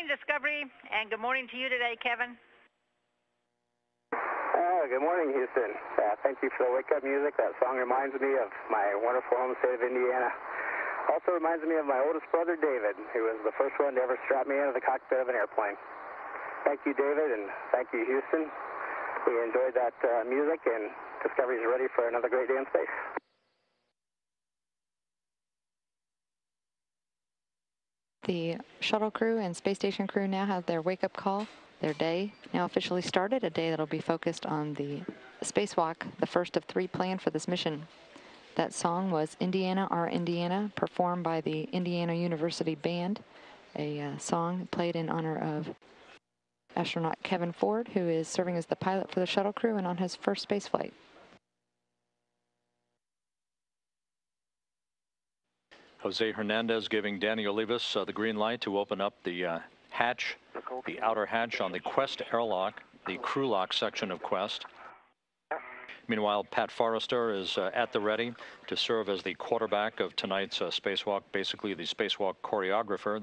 morning, Discovery, and good morning to you today, Kevin. Good morning, Houston. Thank you for the wake-up music. That song reminds me of my wonderful home state of Indiana. Also reminds me of my oldest brother, David, who was the first one to ever strap me into the cockpit of an airplane. Thank you, David, and thank you, Houston. We enjoyed that music, and Discovery's ready for another great day in space. The shuttle crew and space station crew now have their wake-up call. Their day now officially started, a day that will be focused on the spacewalk, the first of 3 planned for this mission. That song was Indiana, Our Indiana, performed by the Indiana University Band, a song played in honor of astronaut Kevin Ford, who is serving as the pilot for the shuttle crew and on his first space flight. Jose Hernandez giving Danny Olivas the green light to open up the hatch, the outer hatch on the Quest airlock, the crew lock section of Quest. Meanwhile, Pat Forrester is at the ready to serve as the quarterback of tonight's spacewalk, basically the spacewalk choreographer.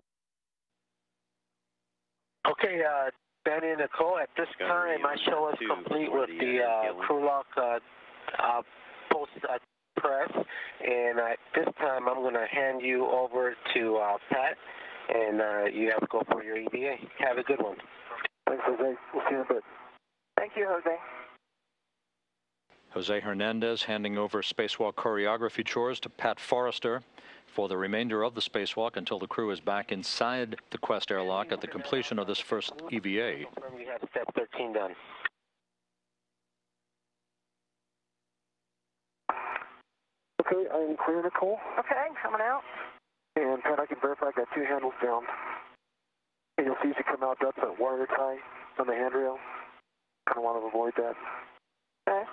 Okay, Danny and Nicole, at this time, my show is complete with the crew lock post press, and at this time, I'm going to hand you over to Pat. And you have to go for your EVA. Have a good one. Thanks, Jose. We'll see you in a bit. Thank you, Jose. Jose Hernandez handing over spacewalk choreography chores to Pat Forrester for the remainder of the spacewalk until the crew is back inside the Quest airlock at the completion of this first EVA. We have step 13 done. Okay, I'm clear, Nicole. Okay, coming out. And Pat, I can verify I got 2 handles down. And you'll see as you come out, that's a wire tie on the handrail. Kind of want to avoid that. Okay.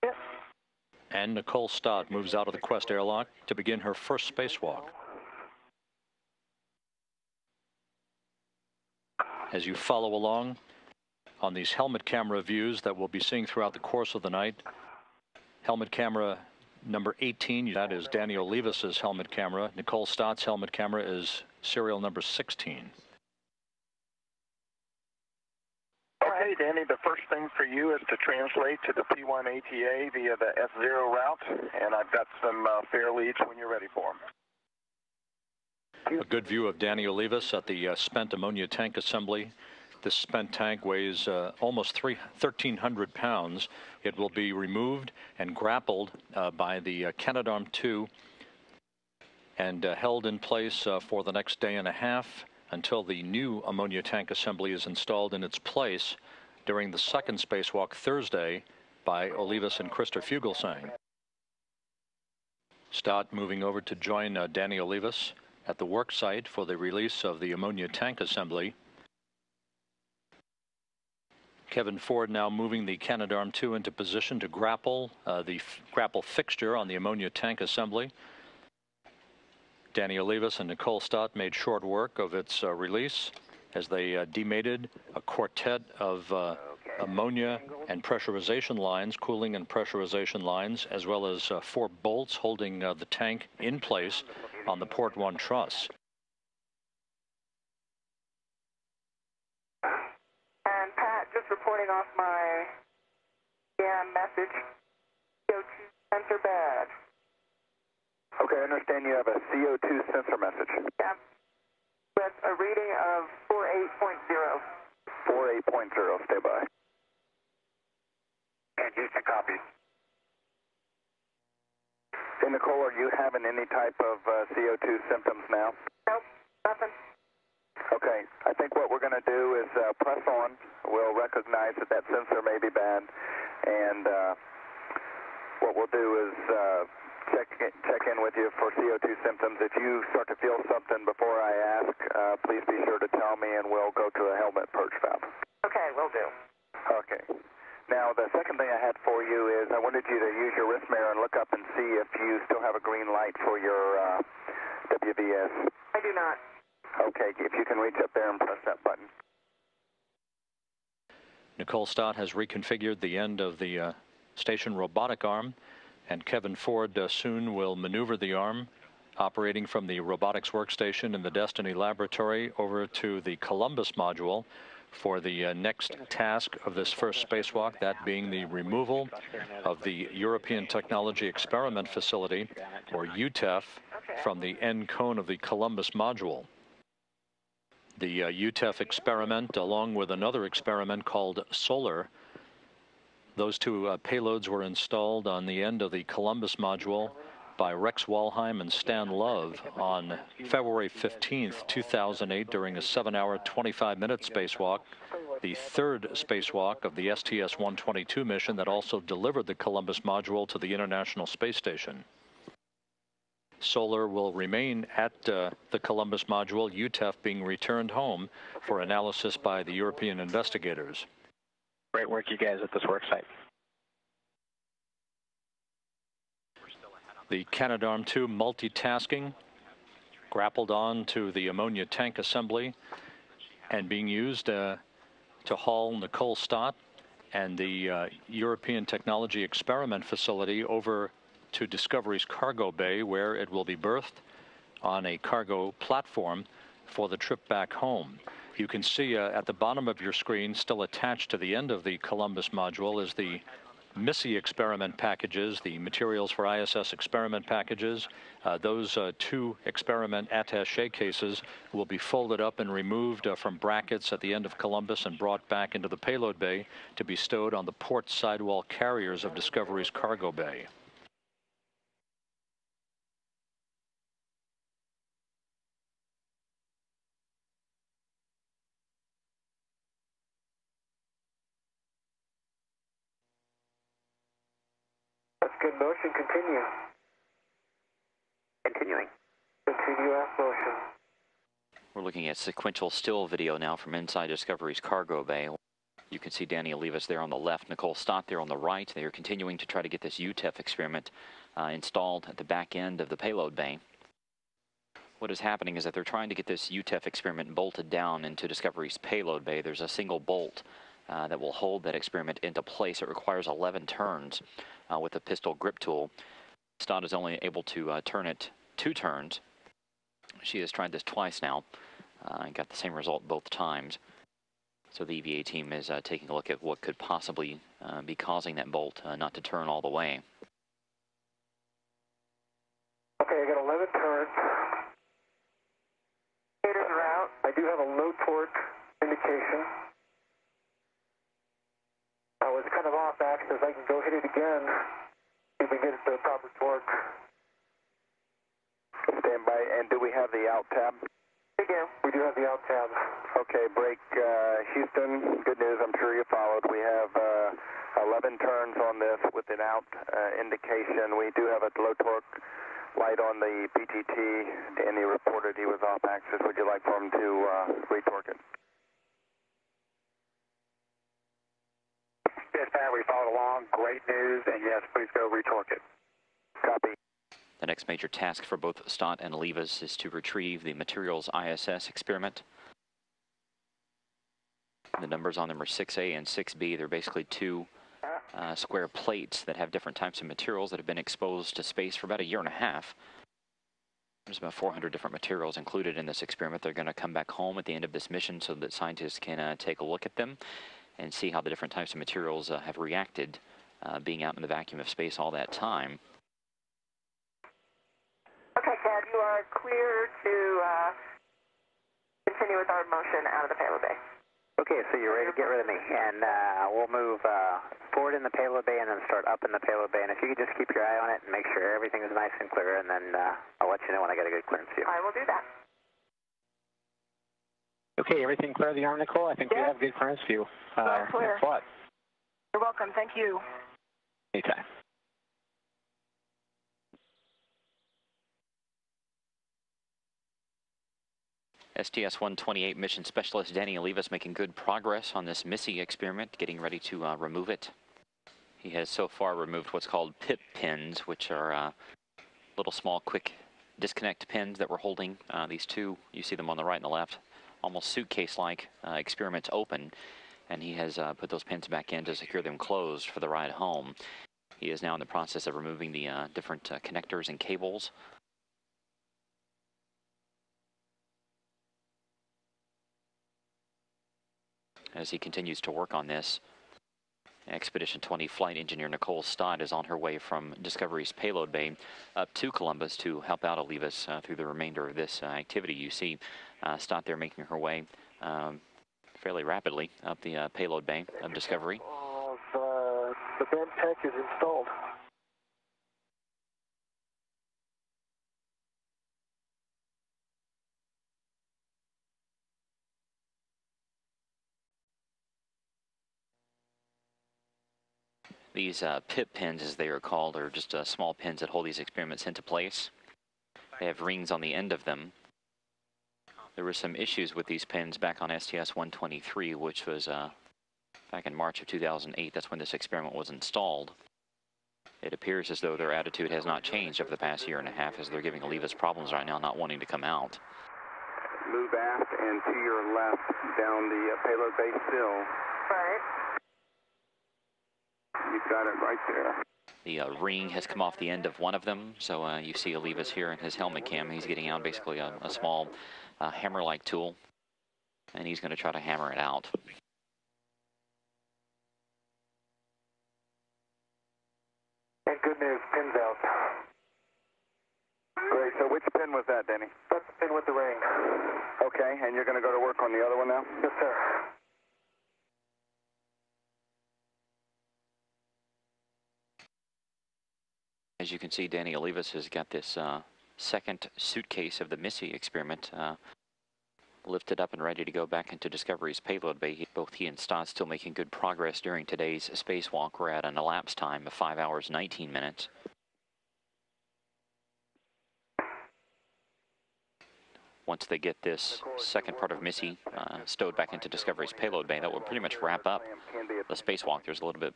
Yep. And Nicole Stott moves out of the Quest airlock to begin her first spacewalk. As you follow along on these helmet camera views that we'll be seeing throughout the course of the night, helmet camera number 18, that is Danny Olivas' helmet camera. Nicole Stott's helmet camera is serial number 16. Okay, Danny, the first thing for you is to translate to the P1 ATA via the S0 route, and I've got some fare leads when you're ready for them. A good view of Danny Olivas at the spent ammonia tank assembly. This spent tank weighs almost 1,300 pounds. It will be removed and grappled by the Canadarm2 and held in place for the next day and a half until the new ammonia tank assembly is installed in its place during the second spacewalk Thursday by Olivas and Christer Fugelsang. Stott moving over to join Danny Olivas at the work site for the release of the ammonia tank assembly. Kevin Ford now moving the Canadarm2 into position to grapple the grapple fixture on the ammonia tank assembly. Danny Olivas and Nicole Stott made short work of its release as they demated a quartet of ammonia and pressurization lines, cooling and pressurization lines, as well as 4 bolts holding the tank in place on the Port 1 truss. And Pat, just reporting off my message, CO2 sensor bad. Okay, I understand you have a CO2 sensor message. Yeah, with a reading of 48.0. 48.0, stay by. And Houston, copy. Hey, Nicole, are you having any type of CO2 symptoms now? Nope, nothing. Okay, I think what we're going to do is press on. We'll recognize that that sensor may be bad, and what we'll do is check in with you for CO2 symptoms. If you start to feel something before I ask, please be sure to tell me, and we'll go to a helmet perch valve. Okay, will do. Okay. Now, the second thing I had for you is I wanted you to use your wrist mirror and look up and see if you still have a green light for your WVS. I do not. Okay, if you can reach up there and press that button. Nicole Stott has reconfigured the end of the station robotic arm, and Kevin Ford soon will maneuver the arm operating from the robotics workstation in the Destiny laboratory over to the Columbus module for the next task of this first spacewalk, that being the removal of the European Technology Experiment Facility, or UTEF, from the end cone of the Columbus module. The UTEF experiment, along with another experiment called Solar, those two payloads were installed on the end of the Columbus module by Rex Walheim and Stan Love on February 15th, 2008, during a 7-hour, 25-minute spacewalk, the third spacewalk of the STS-122 mission that also delivered the Columbus module to the International Space Station. Solar will remain at the Columbus module, UTEF being returned home for analysis by the European investigators. Great work, you guys, at this work site. The Canadarm2 multitasking, grappled on to the ammonia tank assembly and being used to haul Nicole Stott and the European Technology Experiment Facility over to Discovery's cargo bay, where it will be berthed on a cargo platform for the trip back home. You can see at the bottom of your screen, still attached to the end of the Columbus module, is the MISSI experiment packages, the materials for ISS experiment packages. Those two experiment attaché cases will be folded up and removed from brackets at the end of Columbus and brought back into the payload bay to be stowed on the port sidewall carriers of Discovery's cargo bay. That's good motion. Continue. Continuing. Continue that motion. We're looking at sequential still video now from inside Discovery's cargo bay. You can see Danny Olivas there on the left, Nicole Stott there on the right. They are continuing to try to get this UTEF experiment installed at the back end of the payload bay. What is happening is that they're trying to get this UTEF experiment bolted down into Discovery's payload bay. There's a single bolt that will hold that experiment into place. It requires 11 turns with a pistol grip tool. Stott is only able to turn it 2 turns. She has tried this twice now and got the same result both times. So the EVA team is taking a look at what could possibly be causing that bolt not to turn all the way. Okay, I got 11 turns. En route. I do have a low torque indication. I was kind of off axis. I can go hit it again if we get it to the proper torque. Stand by. And do we have the out tab? We do have the out tab. Okay, break Houston. Good news, I'm sure you followed. We have 11 turns on this with an out indication. We do have a low torque light on the PTT. Danny reported he was off axis. Would you like for him to retorque it? Yes, Pat, we followed along. Great news, and yes, please go retorque it. Copy. The next major task for both Stott and Olivas is to retrieve the materials ISS experiment. The numbers on them are 6A and 6B. They're basically 2 square plates that have different types of materials that have been exposed to space for about 1.5 years. There's about 400 different materials included in this experiment. They're going to come back home at the end of this mission so that scientists can take a look at them and see how the different types of materials have reacted being out in the vacuum of space all that time. Okay, Ted, you are clear to continue with our motion out of the payload bay. Okay, so you're ready to get rid of me, and we'll move forward in the payload bay and then start up in the payload bay. And if you could just keep your eye on it and make sure everything is nice and clear, and then I'll let you know when I get a good clearance view. I will do that. Okay, everything clear the arm, Nicole? I think we have good clearance view. Clear. What? You're welcome. Thank you. Anytime. STS-128 mission specialist Danny Olivas making good progress on this MISSI experiment, getting ready to remove it. He has so far removed what's called pip pins, which are little small quick disconnect pins that we're holding these two. You see them on the right and the left, almost suitcase-like experiments open, and he has put those pins back in to secure them closed for the ride home. He is now in the process of removing the different connectors and cables. as he continues to work on this. Expedition 20 flight engineer Nicole Stott is on her way from Discovery's payload bay up to Columbus to help out Olivas through the remainder of this activity. You see Stott there making her way fairly rapidly up the payload bay of Discovery. The band tech is installed. These pip pins, as they are called, are just small pins that hold these experiments into place. They have rings on the end of them. There were some issues with these pins back on STS-123, which was back in March of 2008. That's when this experiment was installed. It appears as though their attitude has not changed over the past year and a half, as they're giving Olivas problems right now, not wanting to come out. Move aft and to your left down the payload bay still. Right. You've got it right there. The ring has come off the end of one of them, so you see Olivas here in his helmet cam. He's getting out basically a small hammer-like tool, and he's going to try to hammer it out. And good news, pin's out. Great, so which pin was that, Denny? That's the pin with the ring. Okay, and you're going to go to work on the other one now? Yes, sir. As you can see, Danny Olivas has got this second suitcase of the Missy experiment lifted up and ready to go back into Discovery's payload bay. Both he and Stott still making good progress during today's spacewalk. We're at an elapsed time of 5 hours, 19 minutes. Once they get this second part of Missy stowed back into Discovery's payload bay, that will pretty much wrap up the spacewalk. There's a little bit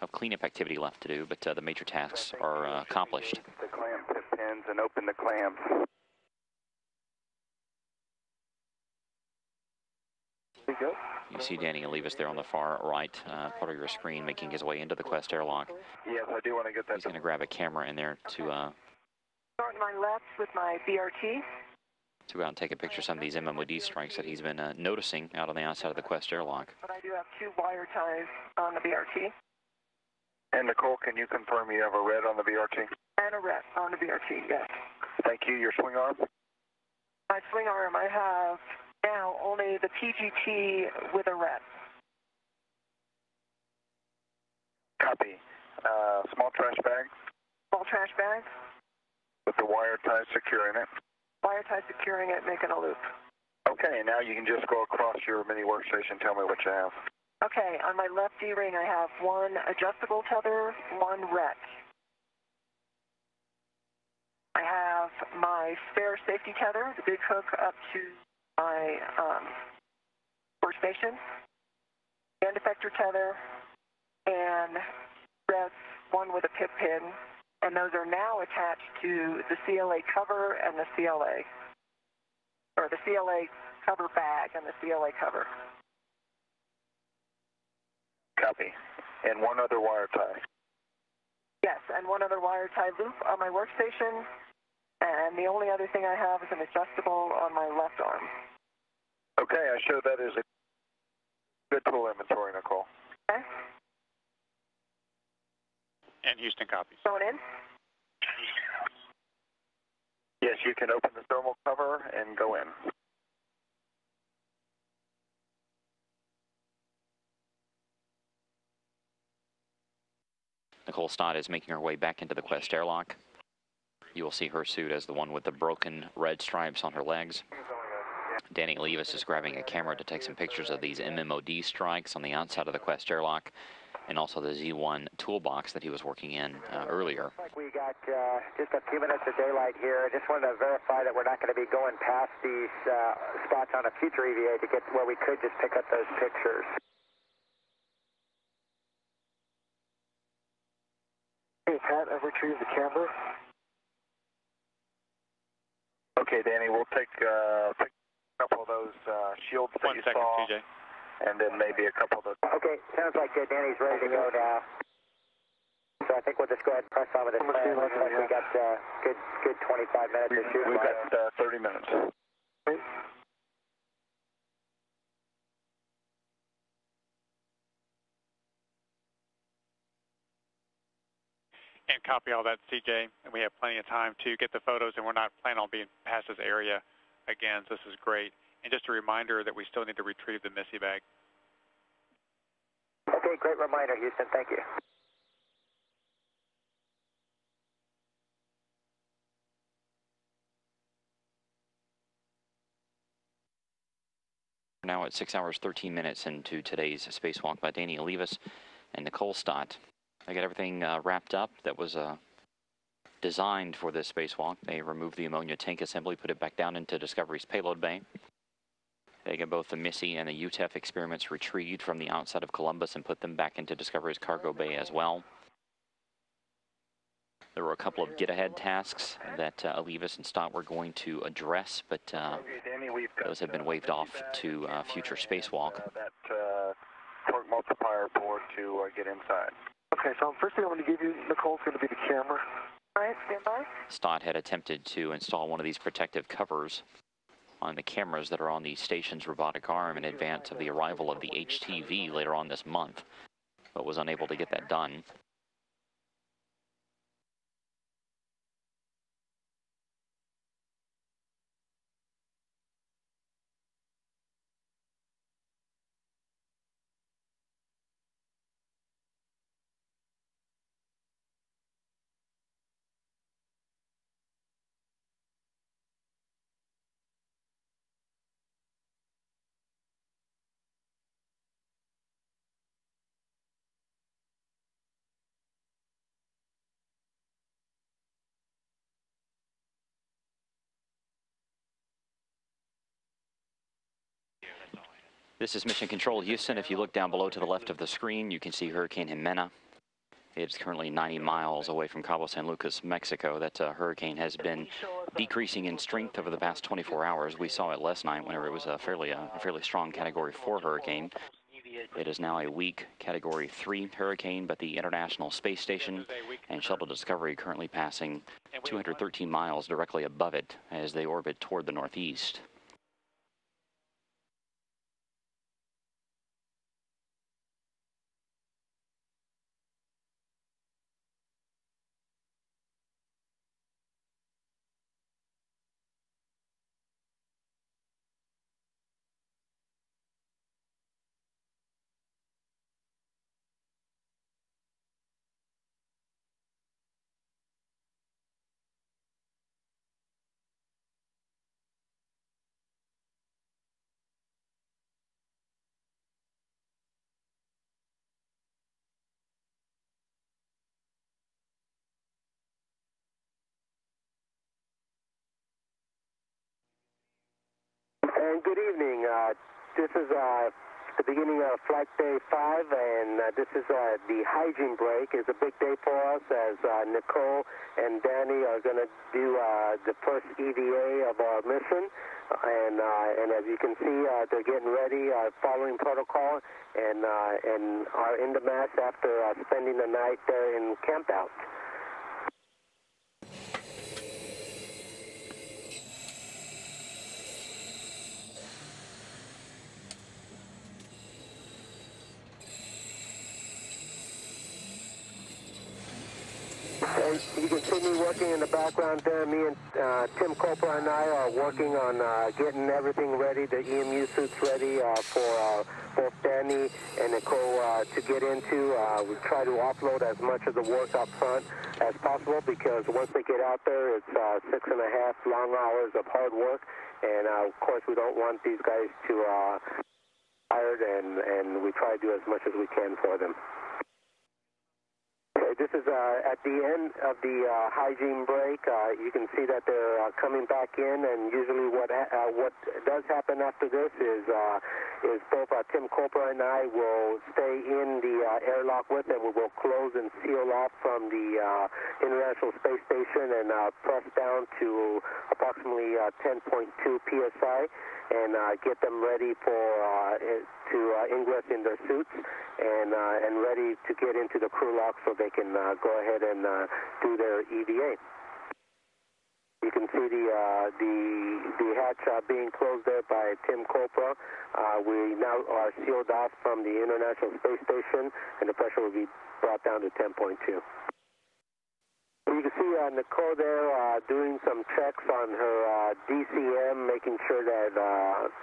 of cleanup activity left to do, but the major tasks are accomplished. The clamp tip pins and open the clamps. You see Danny Olivas there on the far right part of your screen making his way into the Quest airlock. Yes, I do want to get that. He's going to grab a camera in there to Start on my left with my BRT. go out and take a picture of some of these MMOD strikes that he's been noticing out on the outside of the Quest airlock. But I do have 2 wire ties on the BRT. And Nicole, can you confirm you have a red on the BRT? And a ret on the BRT, yes. Thank you. Your swing arm? My swing arm, I have now only the PGT with a ret. Copy. Small trash bag Small trash bag, with the wire ties securing it. wire tie securing it, making a loop. Okay, now you can just go across your mini workstation. Tell me what you have. Okay, on my left D-ring, I have 1 adjustable tether, 1 ret. I have my spare safety tether, the big hook up to my workstation, end effector tether, and rets, 1 with a pip pin, and those are now attached to the CLA cover and the CLA, or the CLA cover bag and the CLA cover. Copy. And 1 other wire tie. Yes, and 1 other wire tie loop on my workstation, and the only other thing I have is an adjustable on my left arm. Okay, I show that as a good tool inventory, Nicole. Okay. And Houston copies. Going in? Yes, you can open the thermal cover and go in. Nicole Stott is making her way back into the Quest airlock. You will see her suit as the one with the broken red stripes on her legs. Danny Olivas is grabbing a camera to take some pictures of these MMOD strikes on the outside of the Quest airlock, and also the Z1 toolbox that he was working in earlier. We got just a few minutes of daylight here. I just wanted to verify that we're not going to be going past these spots on a future EVA to get where we could just pick up those pictures. Hey, Pat, I've retrieved the camera. Okay, Danny, we'll take a couple of those shields that 1 you second, saw, TJ. and then maybe a couple of those. Okay, sounds like Danny's ready to go now. So I think we'll just go ahead and press on with this plan. Looks like we got good 25 minutes to shoot. We've got 30 minutes. And copy all that, CJ. And we have plenty of time to get the photos, and we're not planning on being past this area again, so this is great. And just a reminder that we still need to retrieve the Missy bag. Okay, great reminder, Houston. Thank you. Now at 6 hours, 13 minutes into today's spacewalk by Danny Olivas and Nicole Stott. They got everything wrapped up that was designed for this spacewalk. They removed the ammonia tank assembly, put it back down into Discovery's payload bay. They got both the Missy and the UTEF experiments retrieved from the outside of Columbus and put them back into Discovery's cargo bay as well. There were a couple of get-ahead tasks that Olivas and Stott were going to address, but those have been waived off to future spacewalk. That torque multiplier board to get inside. Okay, so first thing I'm going to give you, Nicole's going to be the camera. All right, stand by. Stott had attempted to install one of these protective covers on the cameras that are on the station's robotic arm in advance of the arrival of the HTV later on this month, but was unable to get that done. This is Mission Control Houston. If you look down below to the left of the screen, you can see Hurricane Jimena. It's currently 90 miles away from Cabo San Lucas, Mexico. That hurricane has been decreasing in strength over the past 24 hours. We saw it last night whenever it was a fairly strong Category 4 hurricane. It is now a weak Category 3 hurricane, but the International Space Station and Shuttle Discovery currently passing 213 miles directly above it as they orbit toward the northeast. And good evening. This is the beginning of Flight Day 5, and this is the hygiene break. It's a big day for us as Nicole and Danny are going to do the first EVA of our mission. And as you can see, they're getting ready, following protocol, and are in the mast after spending the night there in camp out. And you can see me working in the background there. Me and Tim Copra and I are working on getting everything ready, the EMU suits ready for both Danny and Nicole to get into. We try to offload as much of the work up front as possible because once they get out there, it's 6.5 long hours of hard work. And of course, we don't want these guys to tired, and we try to do as much as we can for them. This is at the end of the hygiene break. You can see that they're coming back in, and usually what does happen after this is both Tim Copra and I will stay in the airlock with them. We will close and seal off from the International Space Station and press down to approximately 10.2 psi and get them ready for to ingress in their suits and ready to get into the crew lock so they can go ahead and do their EVA. You can see the hatch being closed there by Tim Copra. We now are sealed off from the International Space Station, and the pressure will be brought down to 10.2. see Nicole there doing some checks on her DCM, making sure that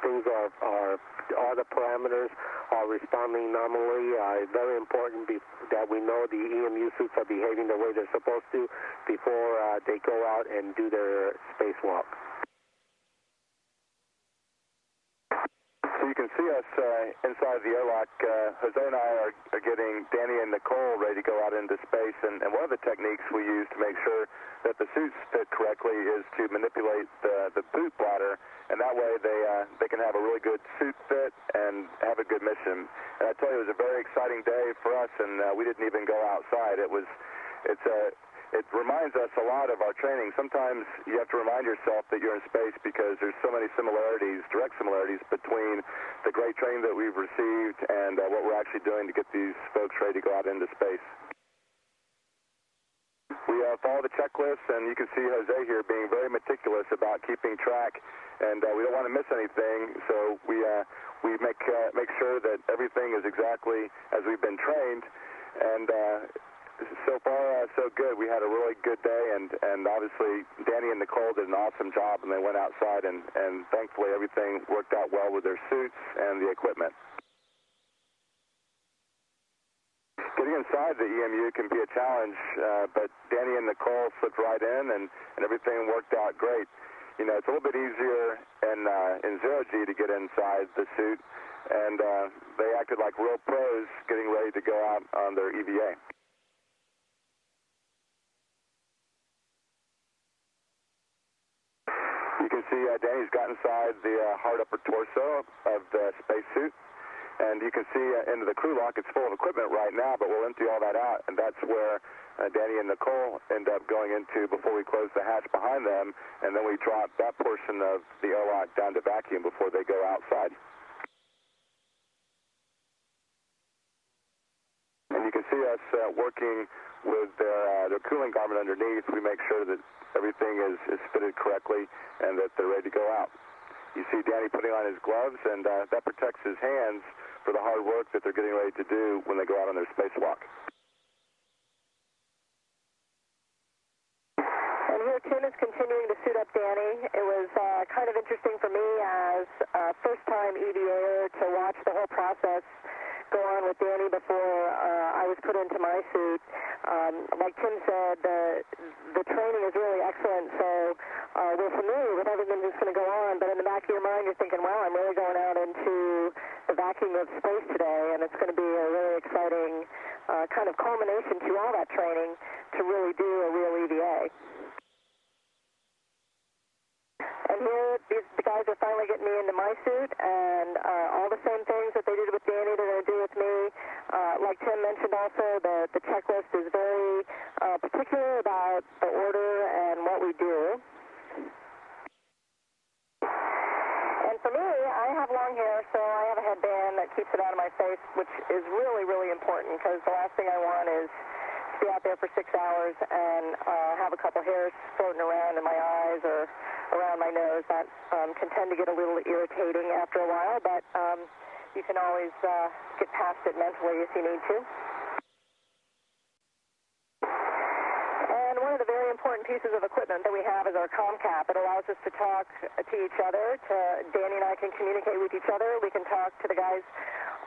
things are all the parameters are responding normally. Very important that we know the EMU suits are behaving the way they're supposed to before they go out and do their spacewalk. So you can see us inside the airlock. Jose and I are getting Danny and Nicole ready to go out into space, and one of the techniques we use to make sure that the suits fit correctly is to manipulate the boot bladder, and that way they can have a really good suit fit and have a good mission. And I tell you, it was a very exciting day for us, and we didn't even go outside. It reminds us a lot of our training. Sometimes you have to remind yourself that you're in space because there's so many similarities, direct similarities, between the great training that we've received and what we're actually doing to get these folks ready to go out into space. We follow the checklist, and you can see Jose here being very meticulous about keeping track, and we don't want to miss anything, so we make sure that everything is exactly as we've been trained, and so far, so good. We had a really good day, and obviously Danny and Nicole did an awesome job, and they went outside, and thankfully everything worked out well with their suits and the equipment. Getting inside the EMU can be a challenge, but Danny and Nicole slipped right in, and everything worked out great. You know, it's a little bit easier in zero-G to get inside the suit, and they acted like real pros getting ready to go out on their EVA. You can see Danny's got inside the hard upper torso of the spacesuit, and you can see into the crew lock. It's full of equipment right now, but we'll empty all that out, and that's where Danny and Nicole end up going into before we close the hatch behind them, and then we drop that portion of the airlock down to vacuum before they go outside. And you can see us working with their cooling garment underneath. We make sure that everything is fitted correctly and that they're ready to go out. You see Danny putting on his gloves, and that protects his hands for the hard work that they're getting ready to do when they go out on their spacewalk. And here Tim is continuing to suit up Danny. It was kind of interesting for me as a first-time EVAer to watch the whole process go on with Danny before I was put into my suit. Like Tim said, the training is really excellent, so we're familiar with everything that's going to go on, but in the back of your mind you're thinking, wow, I'm really going out into the vacuum of space today, and it's going to be a really exciting kind of culmination to all that training to really do a real EVA. And here, the guys are finally getting me into my suit, and all the same things that they did with Danny, they're going to do with me. Like Tim mentioned also, the checklist is very particular about the order and what we do. And for me, I have long hair, so I have a headband that keeps it out of my face, which is really, really important, because the last thing I want is to be out there for 6 hours and have a couple hairs floating around in my eyes or around my nose. That can tend to get a little irritating after a while, but you can always get past it mentally if you need to. And one of the very important pieces of equipment that we have is our comm cap. It allows us to talk to each other. Danny and I can communicate with each other. We can talk to the guys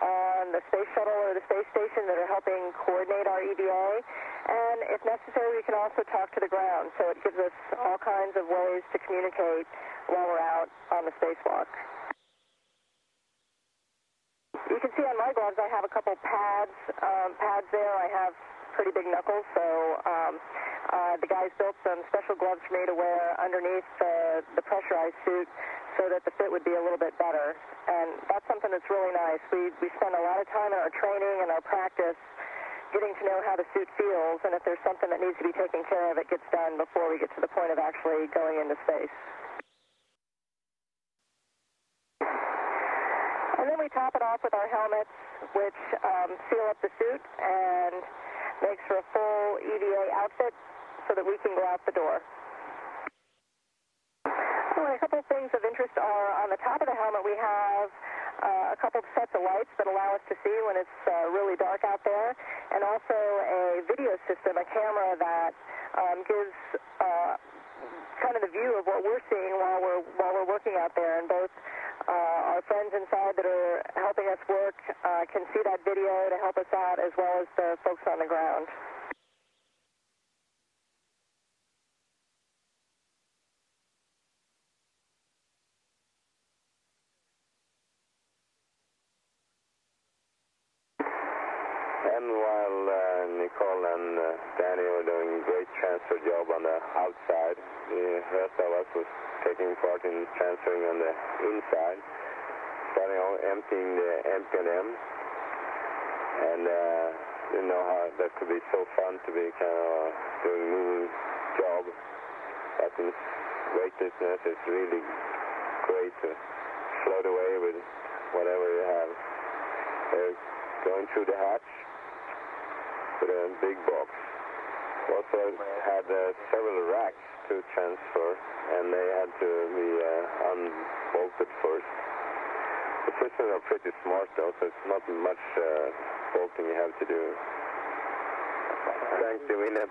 on the space shuttle or the space station that are helping coordinate our EVA. And if necessary, we can also talk to the ground. So it gives us all kinds of ways to communicate while we're out on the spacewalk. You can see on my gloves I have a couple pads there. I have pretty big knuckles, so the guys built some special gloves for me to wear underneath the pressurized suit so that the fit would be a little bit better. And that's something that's really nice. We spend a lot of time in our training and our practice getting to know how the suit feels, and if there's something that needs to be taken care of, it gets done before we get to the point of actually going into space. And then we top it off with our helmets, which seal up the suit and makes for a full EVA outfit so that we can go out the door. Oh, and a couple of things of interest are on the top of the helmet we have a couple of sets of lights that allow us to see when it's really dark out there, and also a video system, a camera that gives kind of the view of what we're seeing while we're working out there. And both our friends inside that are helping us work can see that video to help us out, as well as the folks on the ground. And while Nicole and Danny were doing a great transfer job on the outside, the rest of us was taking part in transferring on the inside, starting out emptying the M&M. And didn't know how that could be so fun to be kind of doing a moving job. But in weightlessness, it's really great to float away with whatever you have. They're going through the hatch with a big box. Also had several racks to transfer, and they had to be unbolted first. The systems are pretty smart though, so it's not much bolting you have to do. Frank DeWinnett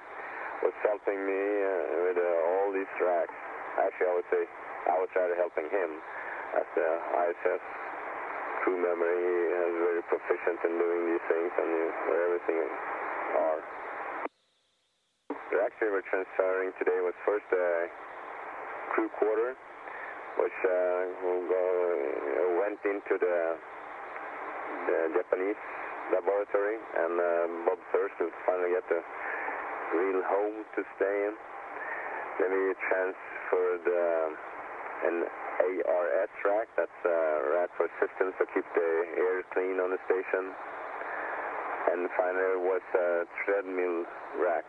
was helping me with all these racks. Actually, I would say I was rather helping him as the ISS crew member. He is very proficient in doing these things and where everything are. The racks we were transferring today was first a crew quarter, which went into the Japanese laboratory, and Bob Thirst will finally get a real home to stay in. Then we transferred an ARS rack, that's a rack for systems to keep the air clean on the station. And finally was a treadmill rack,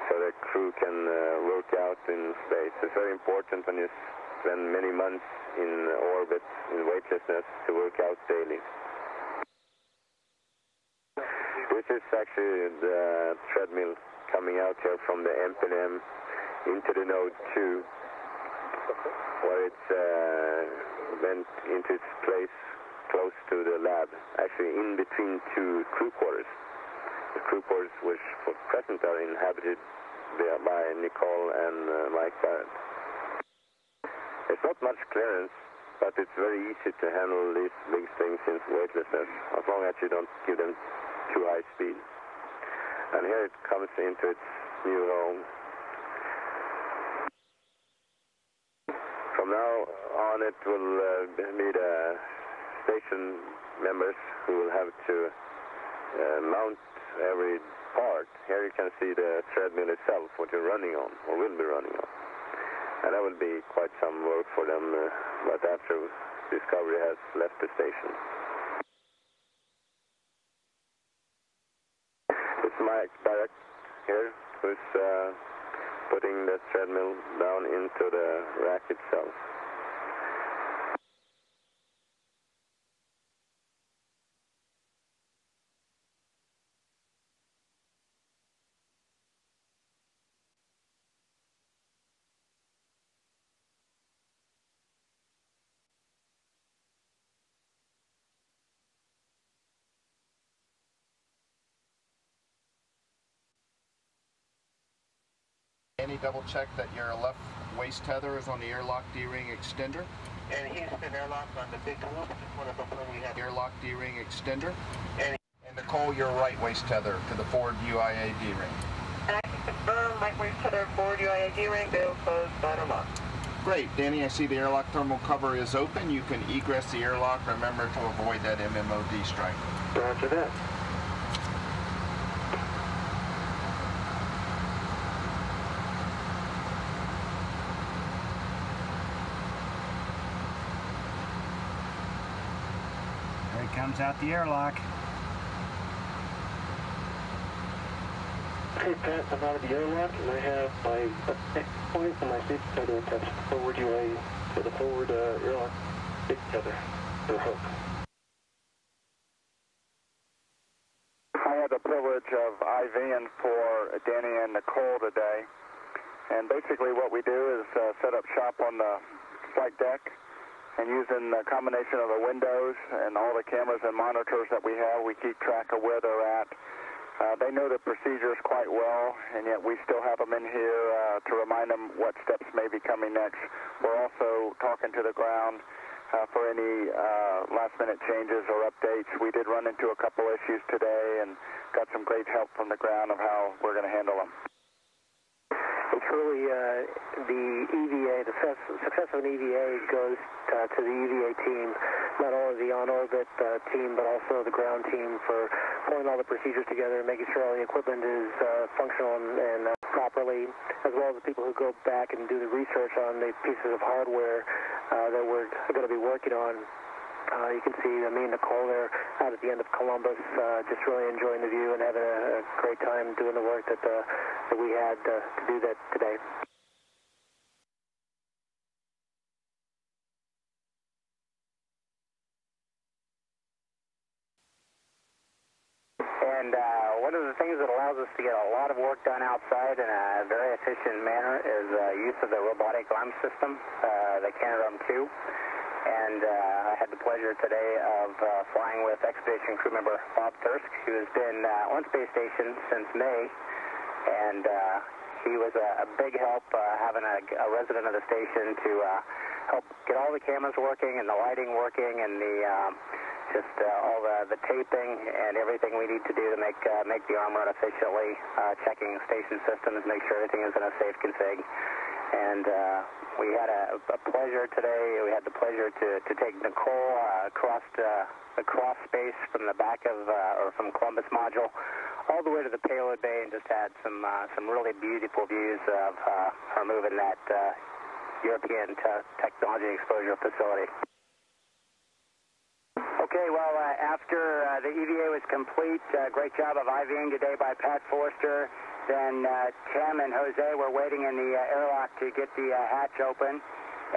so the crew can work out in space. It's very important when you spend many months in orbit, in weightlessness, to work out daily. This is actually the treadmill coming out here from the M&M into the node 2, where it's went into its place close to the lab, actually in between two crew quarters. The crew quarters which for present are inhabited by Nicole and Mike Barrett. It's not much clearance, but it's very easy to handle these big things in weightlessness, as long as you don't give them too high speed. And here it comes into its new home. From now on it will be the station members who will have to mount every part. Here you can see the treadmill itself, what you're running on, or will be running on. And that will be quite some work for them, but after Discovery has left the station. It's Mike Barrett here, who's putting the treadmill down into the rack itself. Any double check that your left waist tether is on the airlock D-ring extender? And Houston airlock on the big loop. Just want to confirm we have Airlock D-ring extender. And Nicole, your right waist tether to the forward UIA D-ring. And I can confirm right waist tether forward UIA D-ring, bill closed, bottom lock. Great, Danny, I see the airlock thermal cover is open. You can egress the airlock. Remember to avoid that MMOD strike. Roger that. Comes out the airlock. Okay, Pat, I'm out of the airlock, and I have my X points and my safety tether attached forward UA to the forward airlock safety tether or hook. I had the privilege of IVing for Danny and Nicole today, and basically what we do is set up shop on the flight deck and using the combination of the windows and all the cameras and monitors that we have, we keep track of where they're at. They know the procedures quite well, and yet we still have them in here to remind them what steps may be coming next. We're also talking to the ground for any last-minute changes or updates. We did run into a couple issues today and got some great help from the ground of how we're going to handle them. And truly, the EVA, the success of an EVA goes to the EVA team, not only the on-orbit team, but also the ground team for pulling all the procedures together and making sure all the equipment is functional and properly, as well as the people who go back and do the research on the pieces of hardware that we're going to be working on. You can see me and Nicole there out at the end of Columbus, just really enjoying the view and having a great time doing the work that we had to do that today. And one of the things that allows us to get a lot of work done outside in a very efficient manner is use of the robotic arm system, the Canadarm2. And I had the pleasure today of flying with Expedition crew member Bob Thirsk, who has been on space station since May. And he was a big help having a resident of the station to help get all the cameras working and the lighting working and the all the taping and everything we need to do to make the arm run efficiently, checking station systems, make sure everything is in a safe config. And we had a pleasure today. We had the pleasure to take Nicole across space from the back of or from Columbus module all the way to the payload bay, and just had some really beautiful views of her moving that European technology exposure facility. Okay, well, after the EVA was complete, great job of IVing today by Pat Forster. Then Tim and Jose were waiting in the airlock to get the hatch open.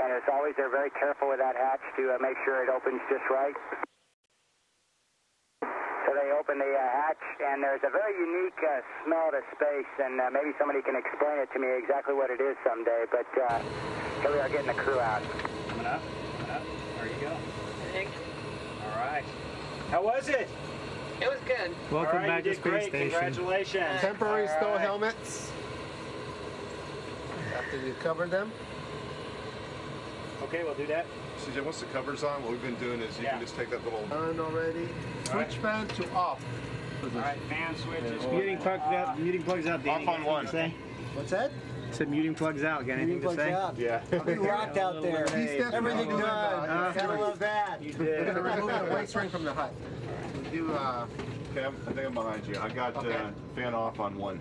And as always, they're very careful with that hatch to make sure it opens just right. So they open the hatch, and there's a very unique smell to space, and maybe somebody can explain it to me exactly what it is someday. But here we are getting the crew out. Coming up. There you go. Thanks. All right. How was it? It was good. Welcome back to Space Station. Congratulations. Temporary stow helmets after you covered them. Okay, we'll do that. CJ, once the cover's on, what we've been doing is you can just take that little... On already. Switch fan to off. All right, fan switches. Muting plugs out. Danny, off on one. Say? What's that? Said muting plugs out. Got anything to say? Out. Yeah. We rocked out there. Everything done. Gotta love that. You did. We're gonna remove the waste ring from the hut. Do Okay, I think I'm behind you. I got fan off on one.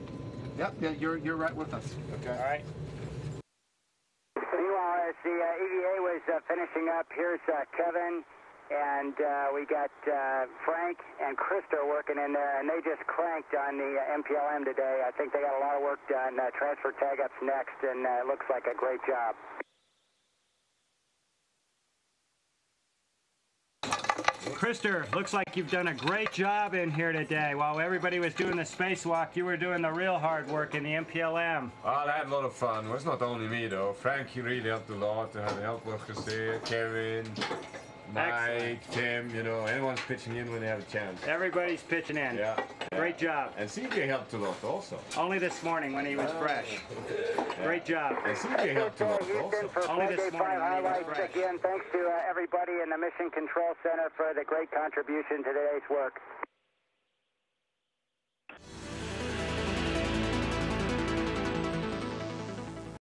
Yep, yeah, you're right with us. Okay. All right. Meanwhile, as the EVA was finishing up, here's Kevin, and we got Frank and Krista working in there, and they just cranked on the MPLM today. I think they got a lot of work done. Transfer tag-up's next, and it looks like a great job. Krister, looks like you've done a great job in here today. While everybody was doing the spacewalk, you were doing the real hard work in the MPLM. Well, I had a lot of fun. It was not only me, though. Frank, he really helped a lot. I had help workers there, Kevin, Mike, Tim, you know, anyone's pitching in when they have a chance. Everybody's pitching in. Yeah. Great job. And CJ helped a lot also. Only this morning when he was fresh. Great job. And CJ helped a lot also. Only this morning when he was fresh. Again, thanks to everybody in the Mission Control Center for the great contribution to today's work.